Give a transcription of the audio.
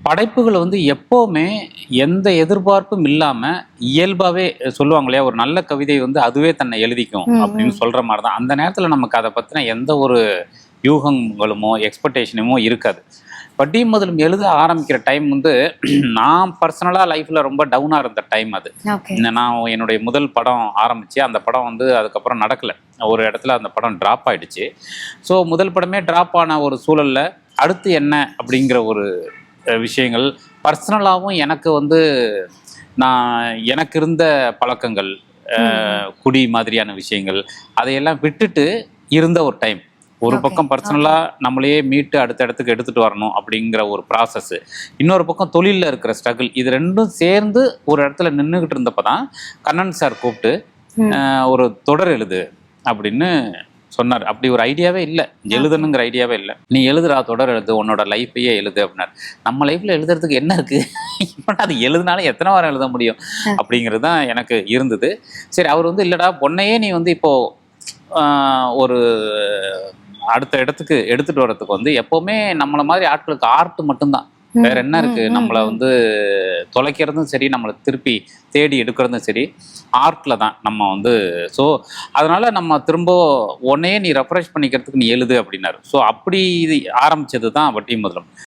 படைப்புகள் வந்து எப்போவுமே எந்த எதிர்பார்ப்பும் இல்லாம இயல்பாவே சொல்லுவாங்க இல்லையா, ஒரு நல்ல கவிதை வந்து அதுவே தன்னை எழுதிக்கும் ம், அப்படின்னு ம். சொல்ற மாதிரி தான். அந்த நேரத்துல நமக்கு அதை பத்தின எந்த ஒரு யூகங்களுமோ எக்ஸ்பெக்டேஷனுமோ இருக்காது. வட்டி முதலும் எழுத ஆரம்பிக்கிற டைம் வந்து நான் பர்சனலாக லைஃப்பில் ரொம்ப டவுனாக இருந்த டைம் அது. ஓகே. நான் என்னுடைய முதல் படம் ஆரம்பித்து அந்த படம் வந்து அதுக்கப்புறம் நடக்கலை. ஒரு இடத்துல அந்த படம் ட்ராப் ஆயிடுச்சு. ஸோ முதல் படமே ட்ராப் ஆன ஒரு சூழலில் அடுத்து என்ன அப்படிங்கிற ஒரு விஷயங்கள் பர்சனலாகவும் எனக்கு வந்து எனக்கு இருந்த பழக்கங்கள், குடி மாதிரியான விஷயங்கள் அதையெல்லாம் விட்டுட்டு இருந்த ஒரு டைம். ஒரு ஓகே, பக்கம் ஓகே. பர்சனலாக நம்மளையே மீட்டு அடுத்த இடத்துக்கு எடுத்துகிட்டு வரணும் அப்படிங்கிற ஒரு ப்ராசஸ், இன்னொரு பக்கம் தொழிலில் இருக்கிற ஸ்ட்ரகிள், இது ரெண்டும் சேர்ந்து ஒரு இடத்துல நின்றுக்கிட்டு இருந்தப்போ தான் கண்ணன் சார் கூப்பிட்டு ஒரு தொடர் எழுது அப்படின்னு சொன்னார். அப்படி ஒரு ஐடியாவே இல்லை, எழுதணுங்கிற ஐடியாவே இல்லை. நீ எழுதுறா, தொடர் எழுது, உன்னோட லைஃப்பையே எழுது அப்படின்னார். நம்ம லைஃப்பில் எழுதுறதுக்கு என்ன இருக்குது, இப்போ அது எழுதுனாலும் எத்தனை வாரம் எழுத முடியும் அப்படிங்கிறது தான் எனக்கு இருந்தது. சரி, அவர் வந்து இல்லைடா பொண்ணையே நீ வந்து இப்போது ஒரு அடுத்த இடத்துக்கு எடுத்துகிட்டு வர்றதுக்கு வந்து எப்போவுமே நம்மளை மாதிரி ஆட்களுக்கு ஆர்ட் மட்டும்தான், வேற என்ன இருக்குது, நம்மளை வந்து தொலைக்கிறதும் சரி நம்மளை திருப்பி தேடி எடுக்கிறதும் சரி ஆர்ட்டில் தான் நம்ம வந்து. ஸோ அதனால் நம்ம திரும்ப உன்னையே நீ ரெஃப்ரெஷ் பண்ணிக்கிறதுக்கு நீ எழுது அப்படின்னாரு. ஸோ அப்படி இது ஆரம்பித்தது தான் வட்டி முதலம்.